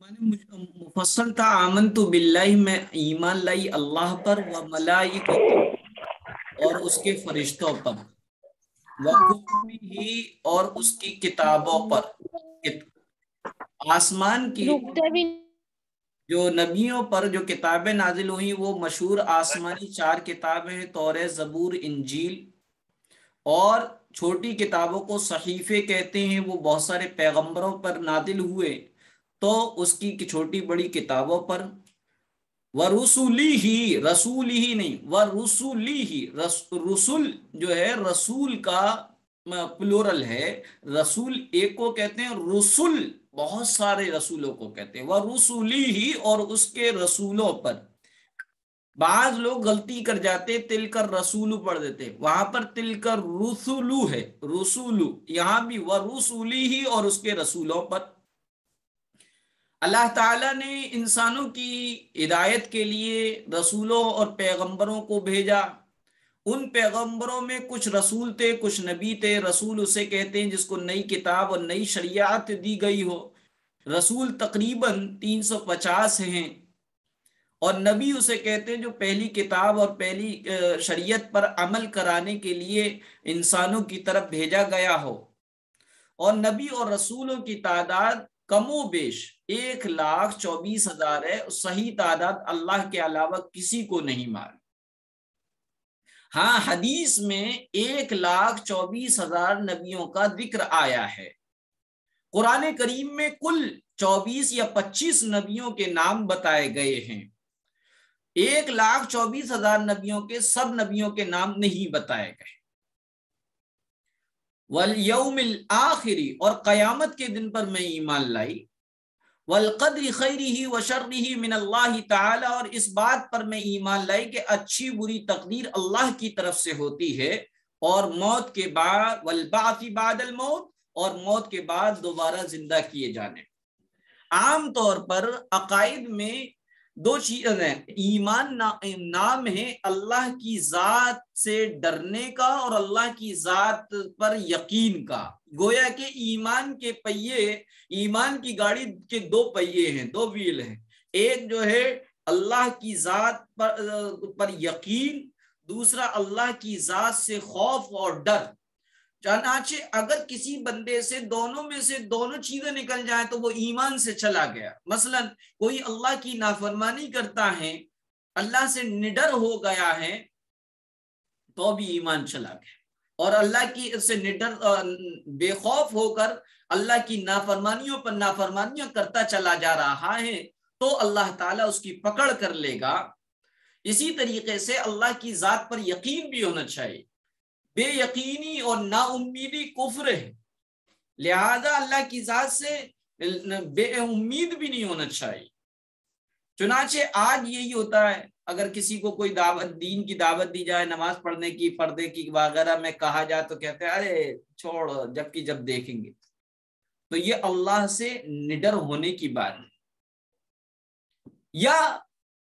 ایمان مفصل تھا آمنتو باللہ، میں ایمان لائی اللہ پر، و ملائکتی اور اس کے فرشتوں پر، و کتبہ اور اس کی کتابوں پر، آسمان کی جو نبیوں پر جو کتابیں نازل ہوئی وہ مشہور آسمانی 4 کتابیں ہیں، توریت، زبور، انجیل، اور چھوٹی کتابوں کو صحیفے کہتے ہیں، وہ بہت سارے پیغمبروں پر نازل ہوئے تو اس کی چھوٹی بڑی کتابوں پر، ورسولی ہی، رسولی ہی نہیں، ورسولی ہی، رسول جو ہے رسول کا پلورل ہے، رسول ایک کو کہتے ہیں، رسول بہت سارے رسولوں کو کہتے ہیں، ورسولی ہی اور اس کے رسولوں پر۔ بعض لوگ غلطی کر جاتے تل کر رسولو پڑھ دیتے، وہاں پر تل کر رسولو ہے، رسولو، یہاں بھی ورسولی ہی اور اس کے رسولوں پر۔ اللہ تعالیٰ نے انسانوں کی ہدایت کے لیے رسولوں اور پیغمبروں کو بھیجا، ان پیغمبروں میں کچھ رسول تھے، کچھ نبی تھے۔ رسول اسے کہتے ہیں جس کو نئی کتاب اور نئی شریعت دی گئی ہو، رسول تقریباً 350 ہیں، اور نبی اسے کہتے ہیں جو پہلی کتاب اور پہلی شریعت پر عمل کرانے کے لیے انسانوں کی طرف بھیجا گیا ہو۔ اور نبی اور رسولوں کی تعداد کم و بیش 1,24,000 ہے، صحیح تعداد اللہ کے علاوہ کسی کو نہیں معلوم۔ ہاں، حدیث میں 1,24,000 نبیوں کا ذکر آیا ہے۔ قرآن کریم میں کل 24 یا 25 نبیوں کے نام بتائے گئے ہیں، 1,24,000 نبیوں کے سب نبیوں کے نام نہیں بتائے گئے۔ والیوم الآخری، اور قیامت کے دن پر میں ایمان لائی، والقدر خیرہ وشرہ من اللہ تعالی، اور اس بات پر میں ایمان لائی کہ اچھی بری تقدیر اللہ کی طرف سے ہوتی ہے، اور موت کے بعد، والبعث بعد الموت، اور موت کے بعد دوبارہ زندہ کیے جانے۔ عام طور پر عقائد میں 2 چیزیں ہیں، ایمان نام ہے اللہ کی ذات سے ڈرنے کا اور اللہ کی ذات پر یقین کا۔ گویا کہ ایمان کے پہیے، ایمان کی گاڑی کے 2 پہیے ہیں، 2 ویل ہیں، ایک جو ہے اللہ کی ذات پر یقین، دوسرا اللہ کی ذات سے خوف اور ڈر۔ چنانچہ اگر کسی بندے سے دونوں میں سے دونوں چیزیں نکل جائیں تو وہ ایمان سے چلا گیا۔ مثلا کوئی اللہ کی نافرمانی کرتا ہے، اللہ سے نڈر ہو گیا ہے، تو بھی ایمان چلا گیا، اور اللہ کی سے نڈر بے خوف ہو کر اللہ کی نافرمانیوں پر نافرمانیاں کرتا چلا جا رہا ہے تو اللہ تعالیٰ اس کی پکڑ کر لے گا۔ اسی طریقے سے اللہ کی ذات پر یقین بھی ہونا چاہیے، بے یقینی اور نا امیدی کفر ہے، لہذا اللہ کی ذات سے بے امید بھی نہیں ہونا چاہیے۔ چنانچہ آج یہی ہوتا ہے، اگر کسی کو کوئی دعوت، دین کی دعوت دی جائے، نماز پڑھنے کی، پردے کی وغیرہ میں کہا جائے تو کہتے ہیں ارے چھوڑ، جب کی جب دیکھیں گے۔ تو یہ اللہ سے نڈر ہونے کی بات ہے، یا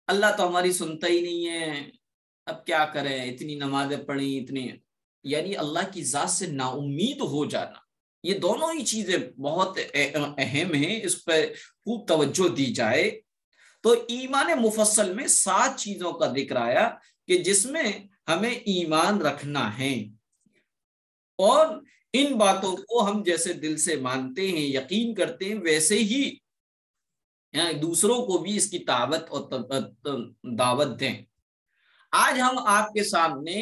اللہ تو ہماری سنتا ہی نہیں ہے، اب کیا کریں، اتنی نمازیں پڑھی، اتنی، یعنی اللہ کی ذات سے نا امید ہو جانا۔ یہ دونوں ہی چیزیں بہت اہم ہیں، اس پر خوب توجہ دی جائے۔ تو ایمان مفصل میں 7 چیزوں کا ذکر آیا کہ جس میں ہمیں ایمان رکھنا ہے، اور ان باتوں کو ہم جیسے دل سے مانتے ہیں، یقین کرتے ہیں، ویسے ہی دوسروں کو بھی اس کی دعوت دیں۔ آج ہم آپ کے سامنے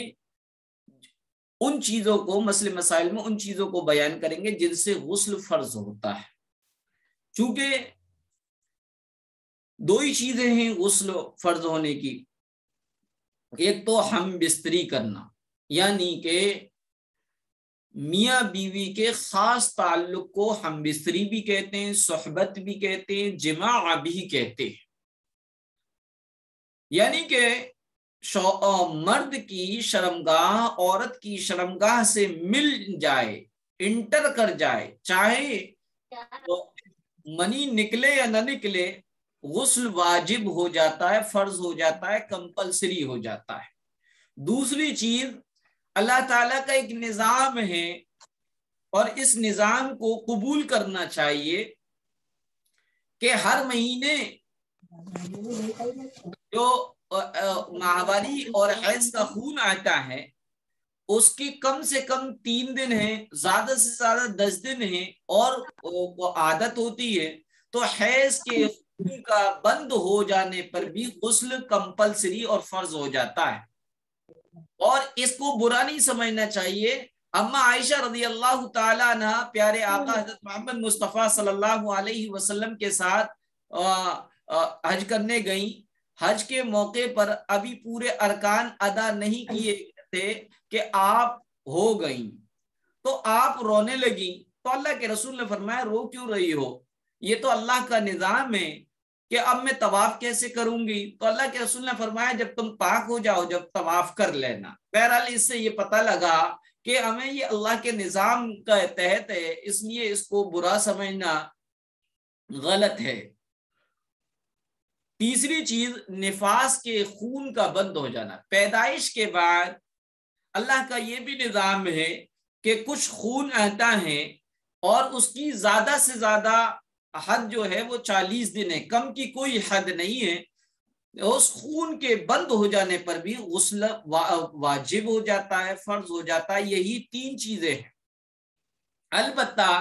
ان چیزوں کو، مسئلے مسائل میں ان چیزوں کو بیان کریں گے جن سے غسل فرض ہوتا ہے۔ چونکہ 2 ہی چیزیں ہیں غسل فرض ہونے کی، ایک تو ہم بستری کرنا، یعنی کہ میاں بیوی کے خاص تعلق کو ہم بستری بھی کہتے ہیں، صحبت بھی کہتے ہیں، جماع بھی کہتے ہیں، یعنی کہ مرد کی شرمگاہ عورت کی شرمگاہ سے مل جائے، انٹر کر جائے، چاہے منی نکلے یا نہ نکلے، غسل واجب ہو جاتا ہے، فرض ہو جاتا ہے، کمپلسری ہو جاتا ہے۔ دوسری چیز، اللہ تعالیٰ کا ایک نظام ہے اور اس نظام کو قبول کرنا چاہیے کہ ہر مہینے جو ماہواری اور حیض کا خون آتا ہے اس کی کم سے کم 3 دن ہے، زیادہ سے زیادہ 10 دن ہے، اور وہ عادت ہوتی ہے تو حیض کے خون کا بند ہو جانے پر بھی غسل کمپلسری اور فرض ہو جاتا ہے، اور اس کو برا نہیں سمجھنا چاہیے۔ اما عائشہ رضی اللہ تعالیٰ عنہ پیارے آقا حضرت محمد مصطفیٰ صلی اللہ علیہ وسلم کے ساتھ حج کرنے گئیں۔ حج کے موقع پر ابھی پورے ارکان ادا نہیں کیے تھے کہ آپ ہو گئیں، تو آپ رونے لگیں، تو اللہ کے رسول نے فرمایا رو کیوں رہی ہو، یہ تو اللہ کا نظام ہے کہ اب میں طواف کیسے کروں گی؟ تو اللہ کے رسول نے فرمایا جب تم پاک ہو جاؤ جب طواف کر لینا۔ بہرحال اس سے یہ پتہ لگا کہ ہمیں یہ اللہ کے نظام کا تحت ہے، اس لیے اس کو برا سمجھنا غلط ہے۔ تیسری چیز نفاس کے خون کا بند ہو جانا۔ پیدائش کے بعد اللہ کا یہ بھی نظام ہے کہ کچھ خون آتا ہے اور اس کی زیادہ سے زیادہ حد جو ہے وہ 40 دن ہے، کم کی کوئی حد نہیں ہے۔ اس خون کے بند ہو جانے پر بھی غسل واجب ہو جاتا ہے، فرض ہو جاتا ہے۔ یہی 3 چیزیں ہیں۔ البتہ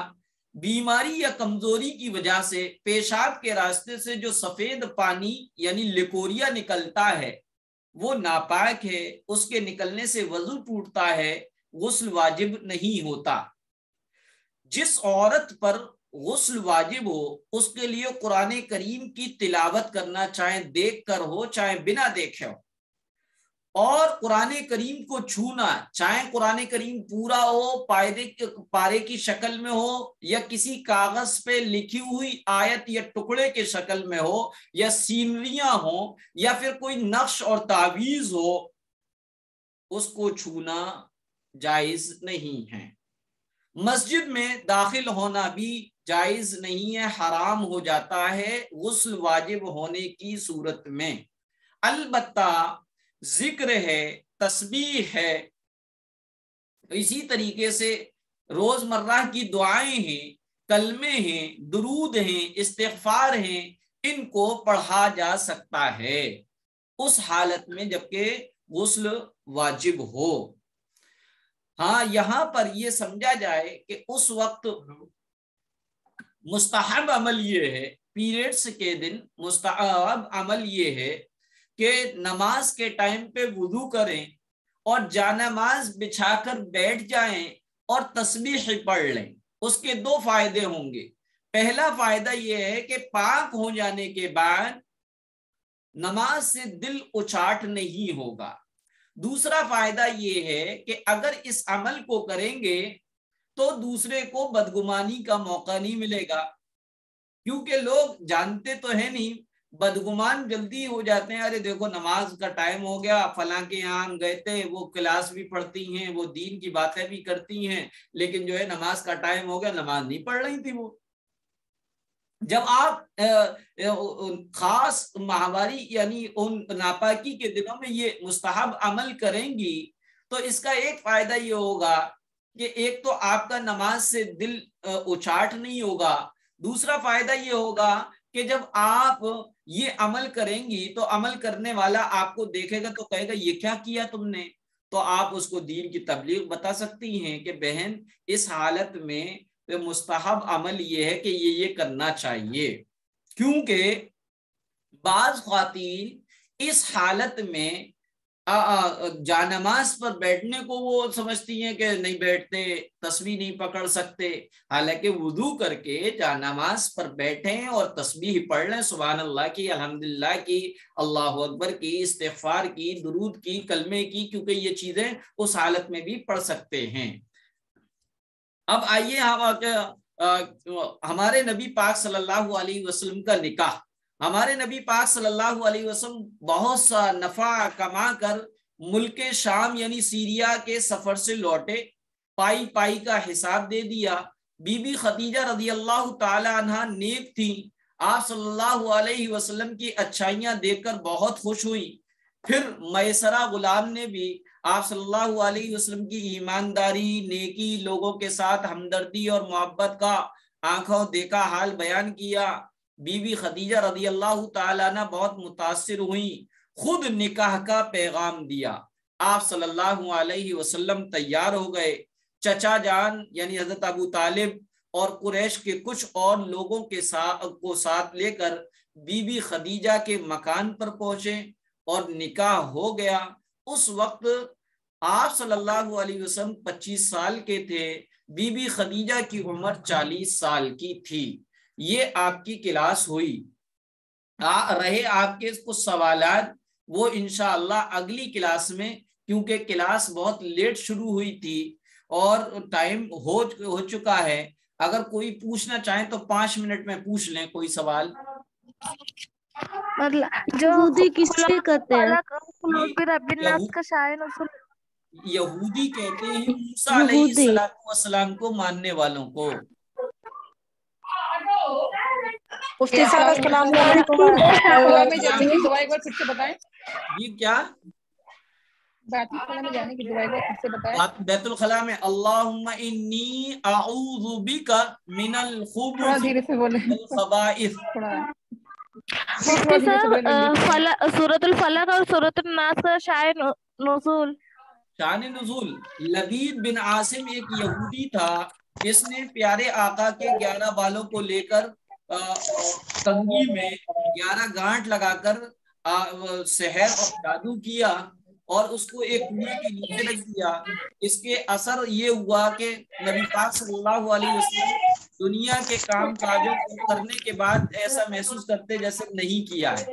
بیماری یا کمزوری کی وجہ سے پیشاب کے راستے سے جو سفید پانی یعنی لکوریا نکلتا ہے وہ ناپاک ہے، اس کے نکلنے سے وضو ٹوٹتا ہے، غسل واجب نہیں ہوتا۔ جس عورت پر غسل واجب ہو اس کے لیے قرآن کریم کی تلاوت کرنا، چاہے دیکھ کر ہو چاہے بنا دیکھے ہو، اور قرآن کریم کو چھونا، چاہے قرآن کریم پورا ہو، پارے کی شکل میں ہو، یا کسی کاغذ پہ لکھی ہوئی آیت یا ٹکڑے کے شکل میں ہو، یا سینریاں ہوں، یا پھر کوئی نقش اور تعویذ ہو، اس کو چھونا جائز نہیں ہے۔ مسجد میں داخل ہونا بھی جائز نہیں ہے، حرام ہو جاتا ہے غسل واجب ہونے کی صورت میں۔ البتہ ذکر ہے، تسبیح ہے، اسی طریقے سے روزمرہ کی دعائیں ہیں، کلمے ہیں، درود ہیں، استغفار ہیں، ان کو پڑھا جا سکتا ہے اس حالت میں جبکہ غسل واجب ہو۔ ہاں یہاں پر یہ سمجھا جائے کہ اس وقت مستحب عمل یہ ہے، پیریڈز کے دن مستحب عمل یہ ہے کہ نماز کے ٹائم پہ وضو کریں اور جانماز بچھا کر بیٹھ جائیں اور تسبیح پڑھ لیں۔ اس کے 2 فائدے ہوں گے۔ پہلا فائدہ یہ ہے کہ پاک ہو جانے کے بعد نماز سے دل اچاٹ نہیں ہوگا۔ دوسرا فائدہ یہ ہے کہ اگر اس عمل کو کریں گے تو دوسرے کو بدگمانی کا موقع نہیں ملے گا، کیونکہ لوگ جانتے تو ہے نہیں، بدگمان جلدی ہو جاتے ہیں، ارے دیکھو نماز کا ٹائم ہو گیا، فلاں کے یہاں گئے تھے، وہ کلاس بھی پڑھتی ہیں، وہ دین کی باتیں بھی کرتی ہیں، لیکن جو ہے نماز کا ٹائم ہو گیا نماز نہیں پڑھ رہی تھی وہ۔ جب آپ خاص ماہواری یعنی ان ناپاکی کے دنوں میں یہ مستحب عمل کریں گی تو اس کا ایک فائدہ یہ ہوگا کہ ایک تو آپ کا نماز سے دل اچاٹ نہیں ہوگا، دوسرا فائدہ یہ ہوگا کہ جب آپ یہ عمل کریں گی تو عمل کرنے والا آپ کو دیکھے گا تو کہے گا یہ کیا کیا تم نے، تو آپ اس کو دین کی تبلیغ بتا سکتی ہیں کہ بہن اس حالت میں مستحب عمل یہ ہے کہ یہ کرنا چاہیے۔ کیونکہ بعض خواتین اس حالت میں جانماز پر بیٹھنے کو وہ سمجھتی ہیں کہ نہیں بیٹھتے، تسبیح نہیں پکڑ سکتے، حالانکہ وضو کر کے جانماز پر بیٹھیں اور تسبیح پڑھ لیں، سبحان اللہ کی، الحمدللہ کی، اللہ اکبر کی، استغفار کی، درود کی، کلمے کی، کیونکہ یہ چیزیں اس حالت میں بھی پڑھ سکتے ہیں۔ اب آئیے ہمارے نبی پاک صلی اللہ علیہ وسلم کا نکاح۔ ہمارے نبی پاک صلی اللہ علیہ وسلم بہت سا نفع کما کر ملک شام یعنی سیریا کے سفر سے لوٹے، پائی پائی کا حساب دے دیا۔ بی بی خدیجہ رضی اللہ تعالی عنہ نیک تھی، آپ صلی اللہ علیہ وسلم کی اچھائیاں دیکھ کر بہت خوش ہوئی۔ پھر میسرہ غلام نے بھی آپ صلی اللہ علیہ وسلم کی ایمانداری، نیکی، لوگوں کے ساتھ ہمدردی اور محبت کا آنکھوں دیکھا حال بیان کیا۔ بی بی خدیجہ رضی اللہ تعالیٰ عنہ بہت متاثر ہوئیں، خود نکاح کا پیغام دیا، آپ صلی اللہ علیہ وسلم تیار ہو گئے، چچا جان یعنی حضرت ابو طالب اور قریش کے کچھ اور لوگوں کے ساتھ لے کر بی بی خدیجہ کے مکان پر پہنچے اور نکاح ہو گیا۔ اس وقت آپ صلی اللہ علیہ وسلم 25 سال کے تھے، بی بی خدیجہ کی عمر 40 سال کی تھی۔ یہ آپ کی کلاس ہوئی۔ رہے آپ کے کچھ سوالات، وہ انشاءاللہ اگلی کلاس میں، کیونکہ کلاس بہت لیٹ شروع ہوئی تھی اور ٹائم ہو چکا ہے، اگر کوئی پوچھنا چاہیں تو 5 منٹ میں پوچھ لیں کوئی سوال۔ جو کسے کہتے ہیں؟ یہودی کہتے ہیں موسیٰ علیہ السلام کو ماننے والوں کو۔ مفتی صاحب السلام علیکم، جی کیا بیت الخلاء میں اللہم انی اعوذ بک من الخبث والخبائث۔ سورۃ الفلق اور سورۃ الناس کا شان نزول، لبید بن عاصم ایک یہودی تھا، اس نے پیارے آقا کے 11 بالوں کو لے کر کنگھی میں 11 گانٹ لگا کر سحر اور جادو کیا اور اس کو ایک کنویں کے نیچے رکھ دیا۔ اس کے اثر یہ ہوا کہ نبی پاک صلی اللہ علیہ وسلم دنیا کے کام کاجوں کو کرنے کے بعد ایسا محسوس کرتے جیسے نہیں کیا ہے۔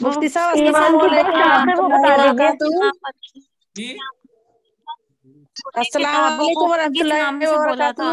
مفتی صاحب السلام علیکم، جی السلام علیکم ورحمۃ اللہ وبرکاتہ۔